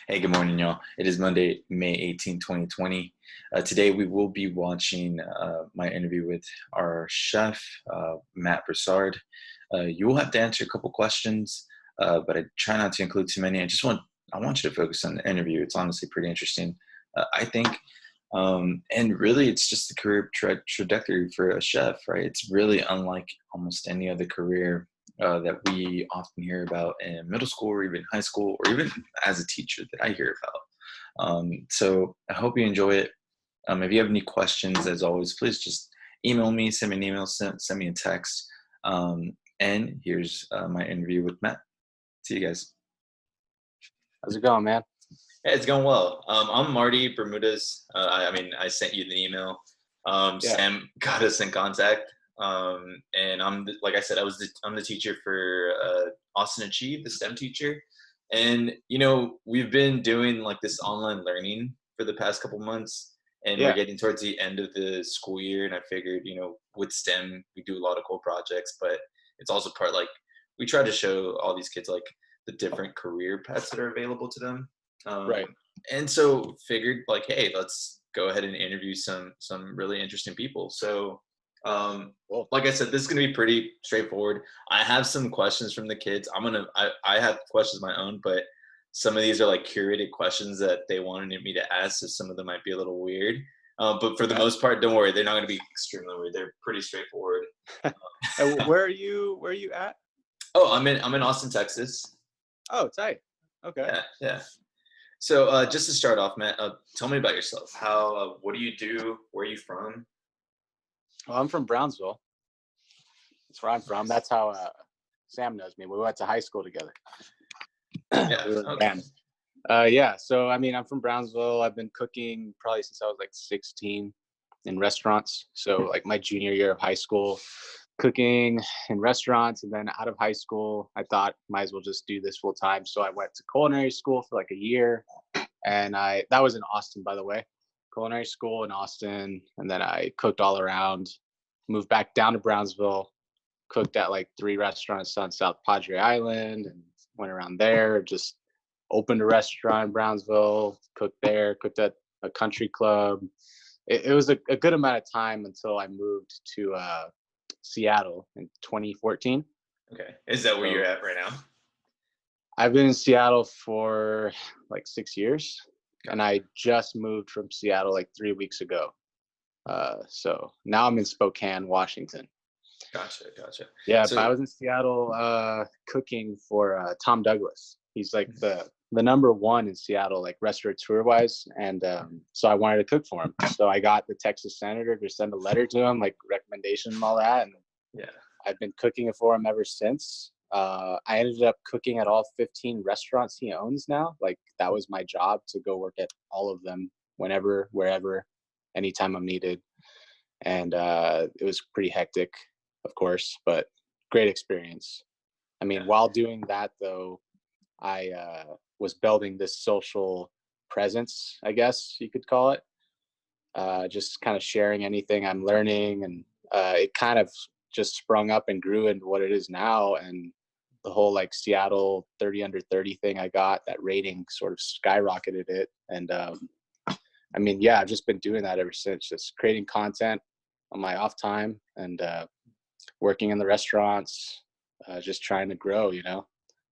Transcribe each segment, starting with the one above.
Hey, good morning, y'all. It is Monday, May 18th, 2020. Today, we will be watching my interview with our chef, Matt Broussard. You will have to answer a couple questions, but I try not to include too many. I want you to focus on the interview. It's honestly pretty interesting, I think. And really, it's just the career trajectory for a chef, right? It's really unlike almost any other career that we often hear about in middle school or even high school or even as a teacher that I hear about. So I hope you enjoy it. If you have any questions, as always, please just email me, send me an email, send me a text. And here's my interview with Matt. See you guys. How's it going, man? Hey, it's going well. I'm Marty Bermudez. I sent you the email. Yeah. Sam got us in contact. And like I said, I'm the teacher for Austin Achieve, the STEM teacher. And we've been doing like this online learning for the past couple months, and we're Yeah. getting towards the end of the school year. And I figured, with STEM, we do a lot of cool projects, but it's also like we try to show all these kids like the different career paths that are available to them. Um, Right. and so figured like, hey, let's go ahead and interview some really interesting people. So Cool. like I said, this is gonna be pretty straightforward. I have some questions from the kids. I have questions of my own, but some of these are like curated questions that they wanted me to ask, so some of them might be a little weird. But for the Okay. most part, don't worry, they're not gonna be extremely weird. They're pretty straightforward. And where are you at? Oh, I'm in Austin, Texas. Oh, tight. Okay. Yeah, yeah. So just to start off, Matt, tell me about yourself. What do you do? Where are you from? Well, I'm from Brownsville. That's where I'm from. Nice. That's how Sam knows me. We went to high school together. Yeah. We were in a Okay. band. Yeah. So I'm from Brownsville. I've been cooking probably since I was like 16 in restaurants. So like my junior year of high school, cooking in restaurants, and then out of high school, I thought might as well just do this full time. So I went to culinary school for like a year, and that was in Austin, by the way, culinary school in Austin, and then I cooked all around. Moved back down to Brownsville, cooked at like 3 restaurants on South Padre Island, and went around there. Just opened a restaurant in Brownsville, cooked there, cooked at a country club. It was a good amount of time until I moved to Seattle in 2014. Okay. Is that where So you're at right now? I've been in Seattle for like 6 years, and Gotcha. I just moved from Seattle like 3 weeks ago. So now I'm in Spokane, Washington. Gotcha. Gotcha. Yeah, but I So, was in Seattle cooking for Tom Douglas. He's like the number one in Seattle, like restaurateur wise, and so I wanted to cook for him. So I got the Texas senator to send a letter to him, like recommendation and all that, and yeah. I've been cooking it for him ever since. I ended up cooking at all 15 restaurants he owns now. Like that was my job, to go work at all of them whenever, wherever, anytime I'm needed. And it was pretty hectic, of course, but great experience. I mean, Yeah. while doing that though, I was building this social presence, I guess you could call it. Just kind of sharing anything I'm learning, and it kind of just sprung up and grew into what it is now. And the whole like Seattle 30 under 30 thing I got, that rating sort of skyrocketed it. And I mean, yeah, I've just been doing that ever since, just creating content on my off time, and working in the restaurants, just trying to grow, Yeah.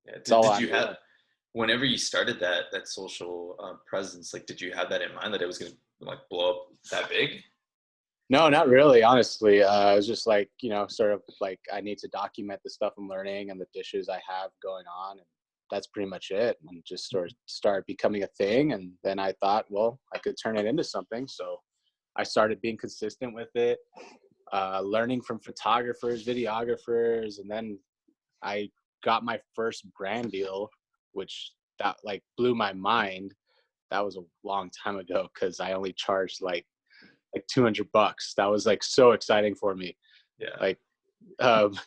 it's Did, all did I'm you doing. have whenever you started that social presence? Like, did you have that in mind that it was gonna like blow up that big? No, not really, honestly. It was just like, sort of like I need to document the stuff I'm learning and the dishes I have going on. And that's pretty much it. And just sort of start becoming a thing. And then I thought, well, I could turn it into something. So I started being consistent with it, learning from photographers, videographers. And then I got my first brand deal, which that like blew my mind. That was a long time ago, because I only charged like $200. That was like so exciting for me. Yeah. Like,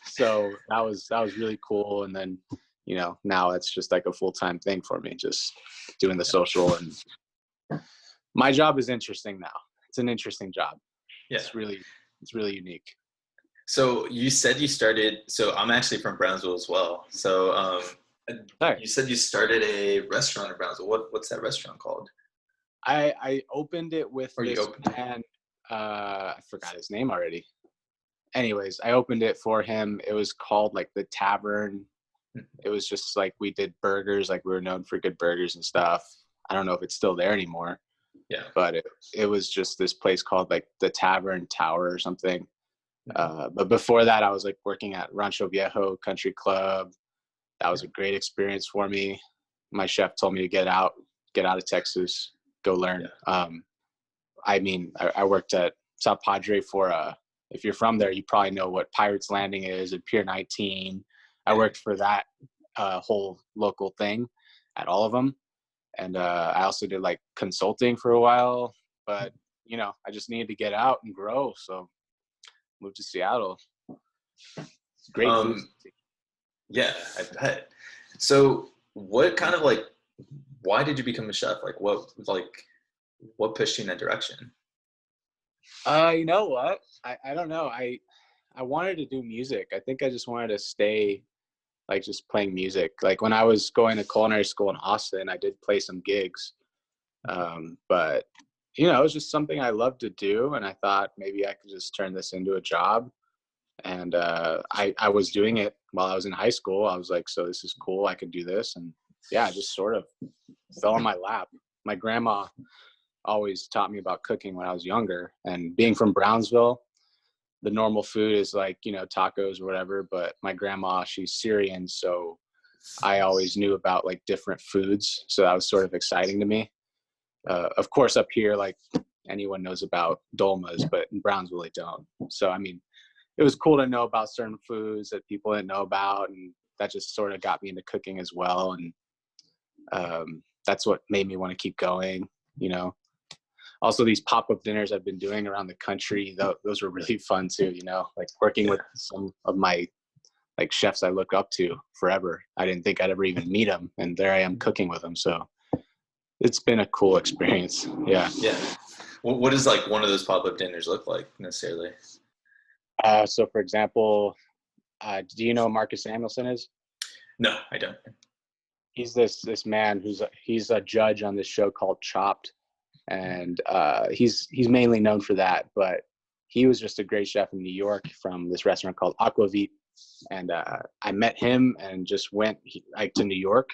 so that was really cool. And then, now it's just like a full-time thing for me, just doing the social. And my job is interesting now. It's an interesting job. Yeah. It's really unique. So you said you started. So I'm actually from Brownsville as well. So Sorry. You said you started a restaurant in Brownsville. What's that restaurant called? I opened it with Or you this opened it? man. I forgot his name already. Anyways, I opened it for him. It was called like the Tavern. Mhm. It was just like we did burgers, like we were known for good burgers and stuff. I don't know if it's still there anymore, Yeah. but it was just this place called like the Tavern Tower or something. Mhm. But before that, I was like working at Rancho Viejo Country Club. That was Yeah. a great experience for me. My chef told me to get out of Texas, go learn. Yeah. I mean, I worked at South Padre for if you're from there, you probably know what Pirates Landing is and Pier 19. I Yeah. worked for that whole local thing at all of them. And I also did like consulting for a while, but you know, I just needed to get out and grow. So moved to Seattle. It's great food. Um, yeah, I bet. So what kind of like why did you become a chef? What pushed you in that direction? You know what? I don't know. I wanted to do music. I think I just wanted to stay like just playing music. Like when I was going to culinary school in Austin, I did play some gigs. But you know, it was just something I loved to do, and I thought maybe I could just turn this into a job. And I was doing it while I was in high school. I was like, so this is cool. I could do this, and yeah, it just sort of fell in my lap. My grandma always taught me about cooking when I was younger, and being from Brownsville, the normal food is like, you know, tacos or whatever, but my grandma, she's Syrian, so I always knew about like different foods, so that was sort of exciting to me. Of course, up here, like anyone knows about dolmas, but in Brownsville they don't. So I mean, it was cool to know about certain foods that people didn't know about, and that just sort of got me into cooking as well. And that's what made me want to keep going, you know. Also, these pop-up dinners I've been doing around the country, those were really fun too, you know, like working Yeah. with some of my like chefs I look up to forever. I didn't think I'd ever even meet them, and there I am cooking with them. So it's been a cool experience. Yeah. Yeah. What does like one of those pop-up dinners look like necessarily? So for example, do you know who Marcus Samuelson is? No, I don't. He's this man he's a judge on this show called Chopped, and he's mainly known for that. But he was just a great chef in New York from this restaurant called Aquavit, and I met him and just went like to New York,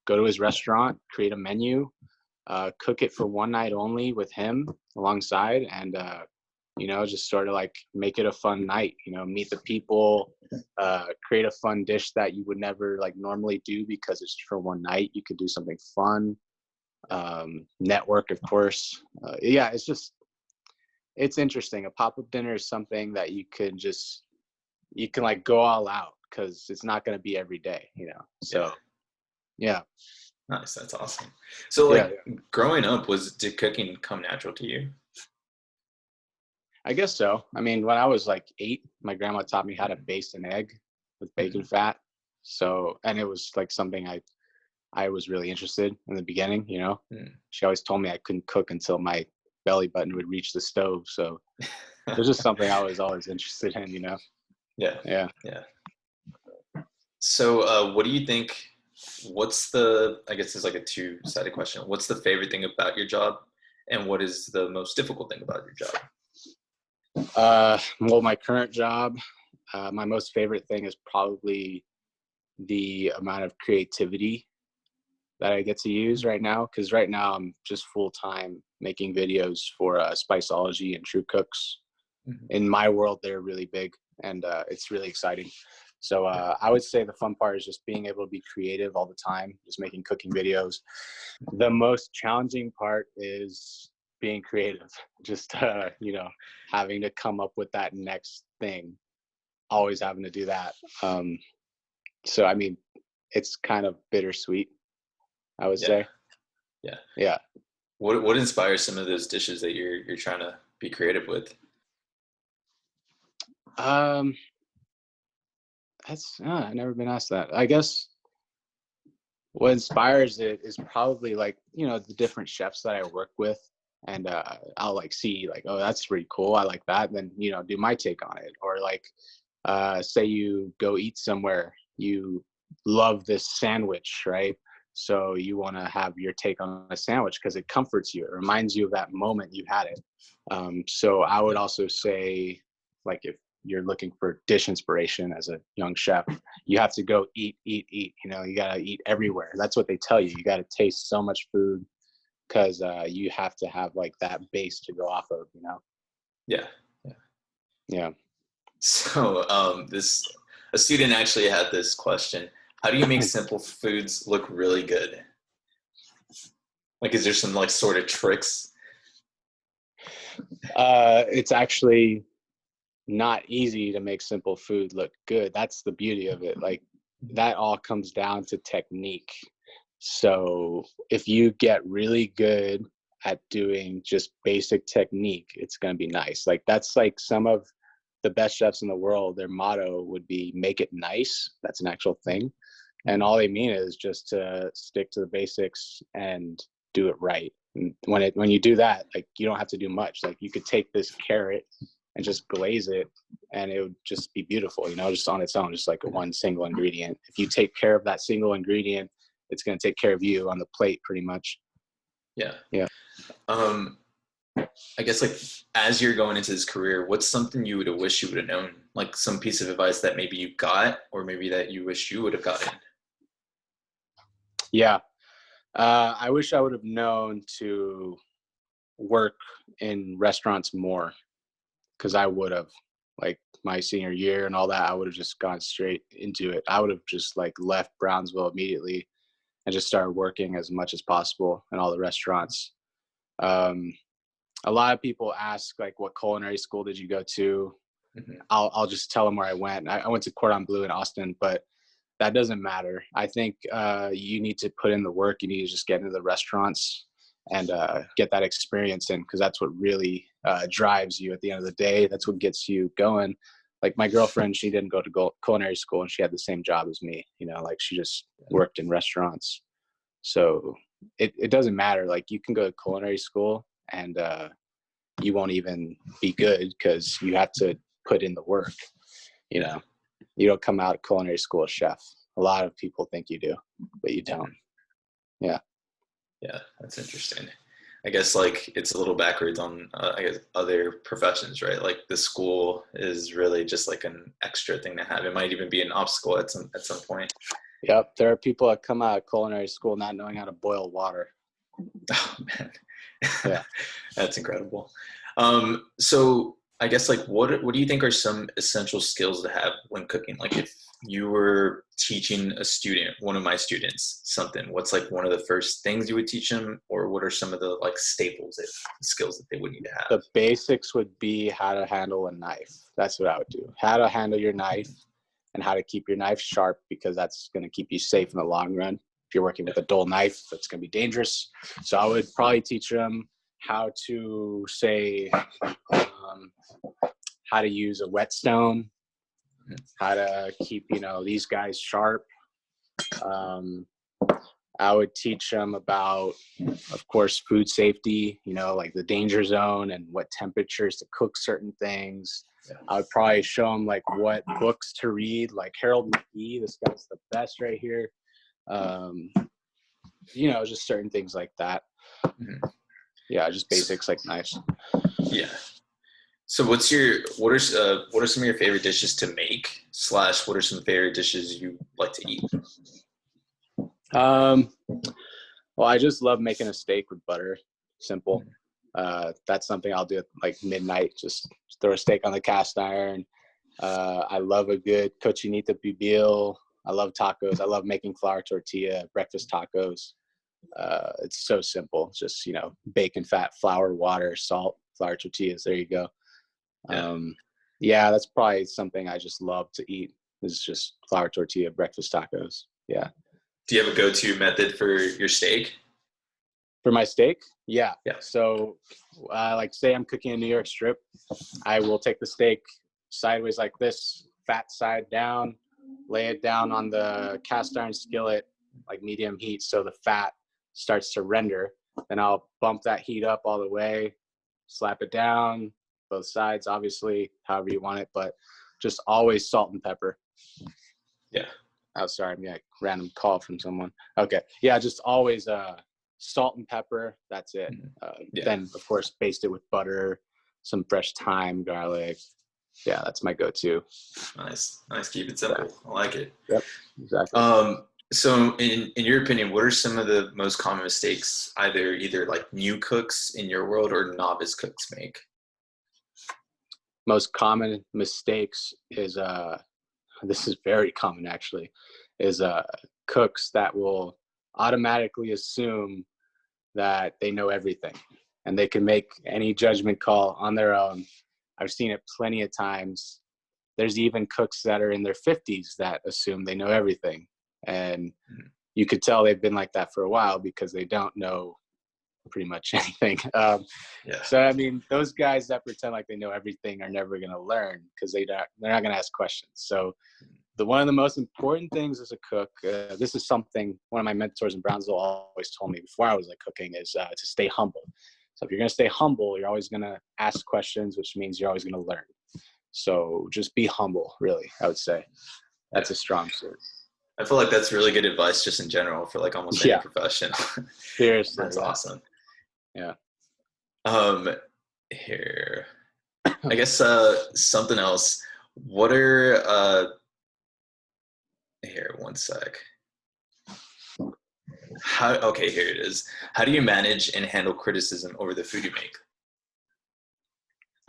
go to his restaurant, create a menu, cook it for one night only with him alongside, and you know, just sort of like make it a fun night. You know, meet the people, create a fun dish that you would never like normally do because it's for one night. You could do something fun. Network, of course. Yeah, it's interesting. A pop-up dinner is something that you can like go all out because it's not going to be every day. You know, Yeah. so yeah, Nice. That's awesome. So yeah, like yeah. growing up, did cooking come natural to you? I guess so. I mean, when I was like 8, my grandma taught me how to Mhm. baste an egg with bacon Mhm. fat. So, and it was like something I was really interested in the beginning. You know, Mhm. she always told me I couldn't cook until my belly button would reach the stove. So it was just something I was always interested in. You know, Yeah. yeah. Yeah. So, what do you think? What's the, I guess it's like a two-sided question. What's the favorite thing about your job? And what is the most difficult thing about your job? Well, my current job, my most favorite thing is probably the amount of creativity that I get to use right now. Because right now I'm just full time making videos for Spiceology and True Cooks. Mhm. In my world, they're really big, and it's really exciting. So Yeah. I would say the fun part is just being able to be creative all the time, just making cooking videos. The most challenging part is being creative, just you know, having to come up with that next thing, always having to do that. So I mean, it's kind of bittersweet, I would Yeah. say. Yeah. Yeah. What inspires some of those dishes that you're trying to be creative with? Um, that's I never been asked that. I guess what inspires it is probably like, you know, the different chefs that I work with, and I'll like see like, oh, that's pretty cool, I like that, then you know, do my take on it. Or like say you go eat somewhere, you love this sandwich, right? So you want to have your take on a sandwich because it comforts you. It reminds you of that moment you had it. So I would also say, like, if you're looking for dish inspiration as a young chef, you have to go eat, eat, eat. You know, you got to eat everywhere. That's what they tell you. You got to taste so much food because you have to have like that base to go off of, you know? Yeah. Yeah. Yeah. So this a student actually had this question. How do you make simple foods look really good? Like, is there some like sort of tricks? It's actually not easy to make simple food look good. That's the beauty of it. Like that all comes down to technique. So if you get really good at doing just basic technique, it's going to be nice. Like that's like some of the best chefs in the world, their motto would be make it nice. That's an actual thing. And all they mean is just to stick to the basics and do it right. And when you do that, like you don't have to do much. Like you could take this carrot and just glaze it and it would just be beautiful, you know, just on its own, just like a one single ingredient. If you take care of that single ingredient, it's going to take care of you on the plate pretty much. Yeah. Yeah. Um, I guess like as you're going into this career, what's something you would have wished you would have known? Like some piece of advice that maybe you got, or maybe that you wish you would have gotten. Yeah. I wish I would have known to work in restaurants more because I would have, like my senior year and all that, I would have just gone straight into it. I would have just like left Brownsville immediately and just started working as much as possible in all the restaurants. Um, a lot of people ask like, what culinary school did you go to? Mhm. I'll just tell them where I went. I went to Cordon Bleu in Austin, but that doesn't matter. I think you need to put in the work. You need to just get into the restaurants and get that experience in because that's what really drives you at the end of the day. That's what gets you going. Like my girlfriend, she didn't go to culinary school and she had the same job as me, you know, like she just worked in restaurants. So it doesn't matter. Like you can go to culinary school and you won't even be good because you have to put in the work, you Yeah. know. You don't come out of culinary school a chef. A lot of people think you do, but you don't. Yeah. Yeah, that's interesting. I guess like it's a little backwards on I guess other professions, right? Like the school is really just like an extra thing to have. It might even be an obstacle at some point. Yep. There are people that come out of culinary school not knowing how to boil water. Oh man, Yeah. that's incredible. So I guess like what do you think are some essential skills to have when cooking? Like if you were teaching a student, one of my students, something, what's like one of the first things you would teach them, or what are some of the like staples skills that they would need to have? The basics would be how to handle a knife. That's what I would do. How to handle your knife and how to keep your knife sharp because that's going to keep you safe in the long run. If you're working with a dull knife, that's going to be dangerous. So I would probably teach them how to say, how to use a whetstone, how to keep, you know, these guys sharp. Um, I would teach them about, of course, food safety, you know, like the danger zone and what temperatures to cook certain things. Yeah. I would probably show them like what books to read, like Harold McGee, this guy's the best right here. Um, you know, just certain things like that. Mhm. Yeah, just So, basics like knives. yeah. So what are some of your favorite dishes to make? Slash, what are some favorite dishes you like to eat? Um, well, I just love making a steak with butter. Simple. That's something I'll do at like midnight. Just throw a steak on the cast iron. I love a good cochinita pibil. I love tacos. I love making flour tortilla, breakfast tacos. It's so simple. It's just, you know, bacon, fat, flour, water, salt, flour tortillas. There you go. Yeah. Yeah, that's probably something I just love to eat is just flour tortilla, breakfast tacos. Yeah. Do you have a go-to method for your steak? For my steak, yeah. Yeah. So, like, say I'm cooking a New York strip, I will take the steak sideways like this, fat side down, lay it down on the cast iron skillet, like medium heat, so the fat starts to render. Then I'll bump that heat up all the way, slap it down, both sides, obviously, however you want it, but just always salt and pepper. Yeah. Oh, sorry, yeah, random call from someone. Okay, yeah, just always salt and pepper. That's it. Mhm. Yeah. Then of course baste it with butter, some fresh thyme, garlic. Yeah, that's my go-to. Nice. Nice. Keep it Yeah. simple. I like it. Yep. Exactly. So in your opinion, what are some of the most common mistakes either like new cooks in your world or novice cooks make? Most common mistakes is this is very common actually, is cooks that will automatically assume that they know everything and they can make any judgment call on their own. I've seen it plenty of times. There's even cooks that are in their 50s that assume they know everything. And Mhm. you could tell they've been like that for a while because they don't know pretty much anything. Yeah. So, I mean, those guys that pretend like they know everything are never going to learn because they're not going to ask questions. So one of the most important things as a cook, this is something one of my mentors in Brownsville always told me before I was like cooking, is to stay humble. So if you're going to stay humble, you're always going to ask questions, which means you're always going to learn. So just be humble, really, I would say. Yeah. That's a strong suit. I feel like that's really good advice just in general for like almost any Yeah, profession. seriously. That's Yeah. awesome. Yeah. Um, Here, I guess something else. What are here, one sec. How okay, here it is. How do you manage and handle criticism over the food you make?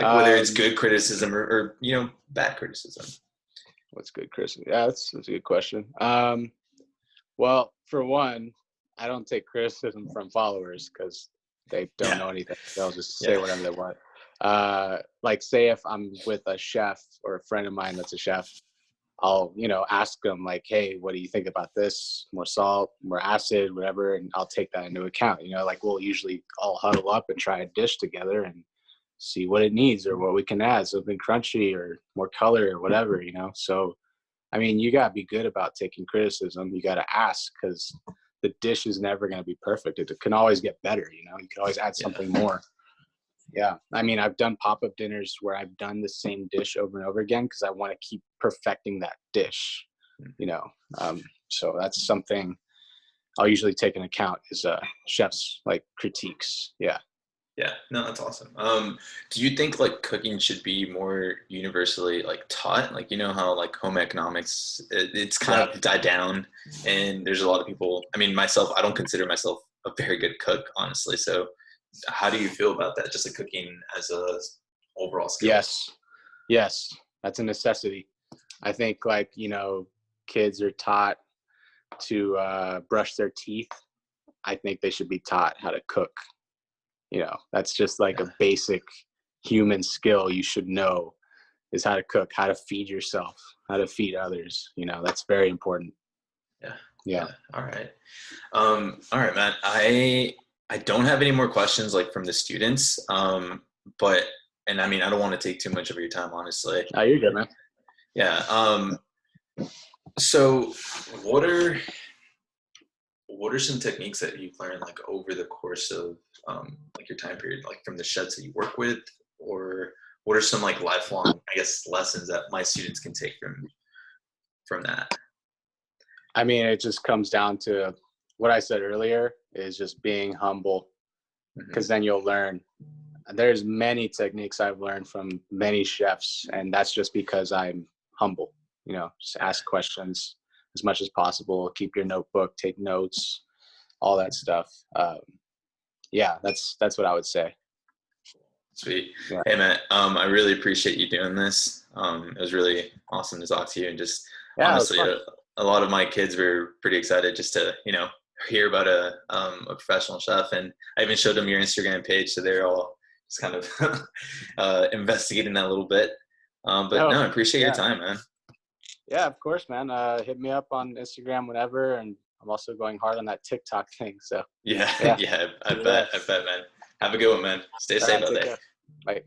Like whether it's Um, good criticism or bad criticism. what's good, Chris? Yeah, that's a good question. Well, for one, I don't take criticism from followers because they don't Yeah. know anything. They'll just say Yeah. whatever they want. Like, say if I'm with a chef or a friend of mine that's a chef, I'll, ask them like, "Hey, what do you think about this? More salt, more acid, whatever," and I'll take that into account. Like we'll usually all huddle up and try a dish together and see what it needs or what we can add, something crunchy or more color or whatever. So I mean, you got to be good about taking criticism. You got to ask because the dish is never going to be perfect. It can always get better. You can always add Yeah. something more. Yeah. I mean, I've done pop-up dinners where I've done the same dish over and over again because I want to keep perfecting that dish, you know. So that's something I'll usually take into account is chefs like critiques. Yeah. Yeah, no, that's awesome. Do you think like cooking should be more universally like taught? Like you know how like home economics it's kind Right. of died down, and there's a lot of people. I mean, myself, I don't consider myself a very good cook, honestly. So, how do you feel about that? Just like cooking as a overall skill? Yes. Yes. That's a necessity. I think like, kids are taught to brush their teeth. I think they should be taught how to cook. That's just like Yeah, a basic human skill you should know is how to cook, how to feed yourself, how to feed others. That's very important. yeah, Yeah. yeah. All right, man. I don't have any more questions like from the students. But and I mean, I don't want to take too much of your time, honestly. Oh, you're good, man. Yeah. So what are what are some techniques that you've learned like over the course of like your time period, like from the chefs that you work with, or what are some like lifelong, I guess, lessons that my students can take from that? I mean, it just comes down to what I said earlier is just being humble Hmm. because then you'll learn. There's many techniques I've learned from many chefs, and that's just because I'm humble. Just Yeah, ask questions as much as possible. Keep your notebook, take notes, all that stuff. Yeah, that's what I would say. sweet. Yeah, Hey, Matt, I really appreciate you doing this. It was really awesome to talk to you, and just yeah, it was honestly, fun. a lot of my kids were pretty excited just to hear about a professional chef, and I even showed them your Instagram page, so they're all just kind of investigating that a little bit. But Oh, no, I appreciate your yeah, time, man. yeah, of course, man. Hit me up on Instagram whenever, and I'm also going hard on that TikTok thing. So Yeah, yeah, yeah, yeah. I bet, man. Have a good one, man. Stay All safe right, out take there. care. Bye.